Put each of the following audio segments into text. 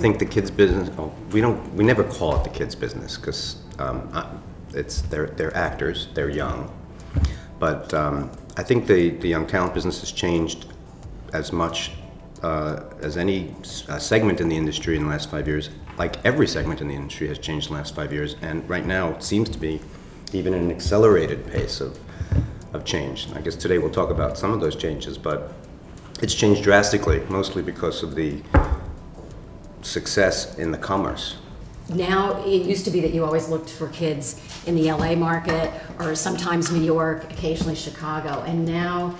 think the kids' business. We never call it the kids' business because they're actors. They're young, but I think the young talent business has changed as much as any segment in the industry in the last 5 years. Like every segment in the industry has changed in the last 5 years, and right now it seems to be even an accelerated pace of change. I guess today we'll talk about some of those changes, but it's changed drastically, mostly because of the success in the commerce. Now, it used to be that you always looked for kids in the LA market, or sometimes New York, occasionally Chicago, and now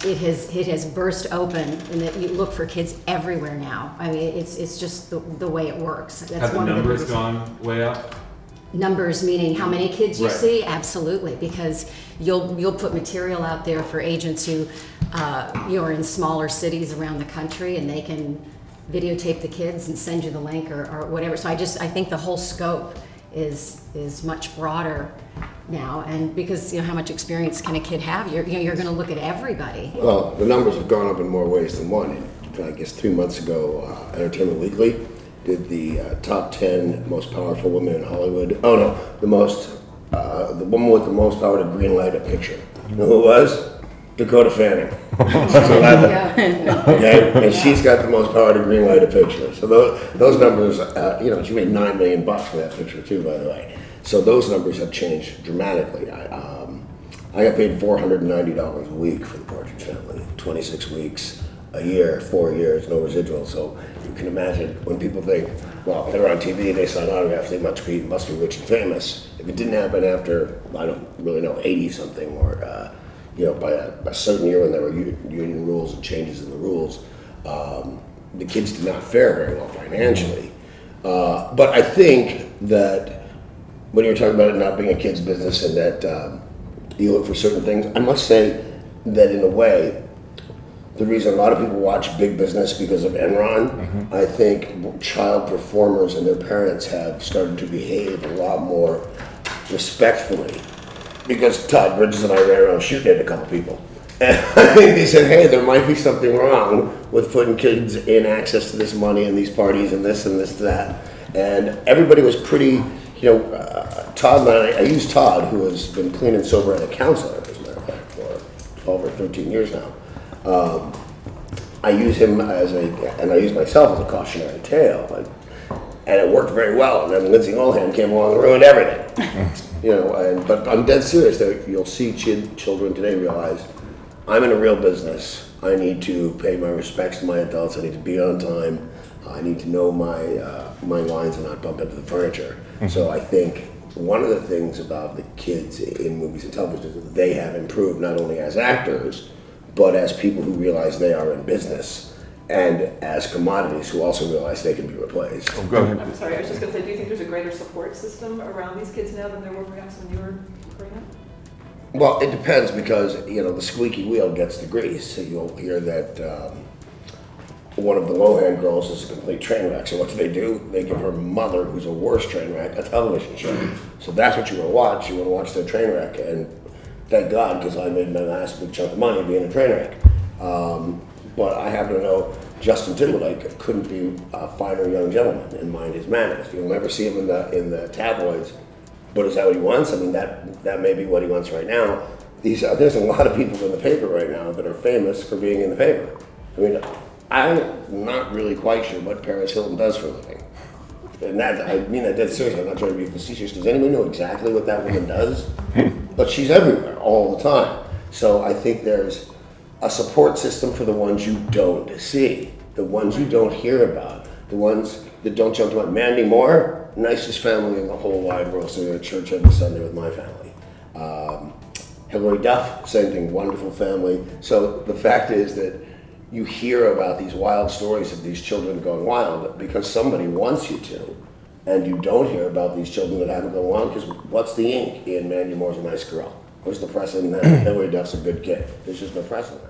it has burst open, and that you look for kids everywhere now. I mean, it's just the way it works. That's Have the numbers gone way up? Numbers meaning how many kids you Right. see? Absolutely, because you'll put material out there for agents who are in smaller cities around the country, and they can videotape the kids and send you the link or whatever. So I think the whole scope is much broader now, and because how much experience can a kid have? You're going to look at everybody. Well, the numbers have gone up in more ways than one. I guess 3 months ago, Entertainment Weekly did the top 10 most powerful women in Hollywood. Oh no, the woman with the most power to greenlight a picture. You know who it was? Dakota Fanning. Okay, and she's got the most power to greenlight a picture. So those numbers, she made $9 million for that picture too, by the way. So those numbers have changed dramatically. I got paid $490 a week for the Partridge Family, 26 weeks a year, 4 years, no residual. So you can imagine when people think, well, they're on TV, they sign autographs, they must be rich and famous. If it didn't happen after, I don't really know, 80 something or by a certain year when there were union rules and changes in the rules, the kids did not fare very well financially. But I think that when you're talking about it not being a kid's business and that you look for certain things, I must say that in a way, the reason a lot of people watch Big Business because of Enron, I think child performers and their parents have started to behave a lot more respectfully. Because Todd Bridges and I ran around shooting at a couple people. And I think they said, hey, there might be something wrong with putting kids in access to this money and these parties and this and that. And everybody was pretty, Todd and I used Todd, who has been clean and sober and a counselor, as a matter of fact, for 12 or 13 years now. I use him and I use myself as a cautionary tale. And it worked very well. And then Lindsay Lohan came along and ruined everything. But I'm dead serious. You'll see children today realize, I'm in a real business. I need to pay my respects to my adults. I need to be on time. I need to know my lines and not bump into the furniture. So I think one of the things about the kids in movies and television is that they have improved not only as actors, but as people who realize they are in business, and as commodities who also realize they can be replaced. Oh, go ahead. I'm sorry, I was just going to say, do you think there's a greater support system around these kids now than there were perhaps when you were growing up? Well, it depends because, the squeaky wheel gets the grease. So you'll hear that one of the Lohan girls is a complete train wreck. So what do? They give her mother, who's a worse train wreck, a television show. So that's what you want to watch. You want to watch their train wreck. And thank God, because I made my last big chunk of money being a train wreck. But I happen to know Justin Timberlake couldn't be a finer young gentleman and mind his manners. You'll never see him in the tabloids. But is that what he wants? I mean, that may be what he wants right now. There's a lot of people in the paper right now that are famous for being in the paper. I mean, I'm not really quite sure what Paris Hilton does for a living. And I mean that dead seriously. I'm not trying to be facetious. Does anyone know exactly what that woman does? But she's everywhere all the time. So I think there's a support system for the ones you don't see, the ones you don't hear about, the ones that don't jump to mind. Mandy Moore, nicest family in the whole wide world, sitting at church every Sunday with my family. Hilary Duff, same thing, wonderful family. So the fact is that you hear about these wild stories of these children going wild because somebody wants you to, and you don't hear about these children that haven't gone wild because what's the ink in Mandy Moore's a nice girl? Where's the precedent that Hilary Duff's a good kid? There's just no precedent.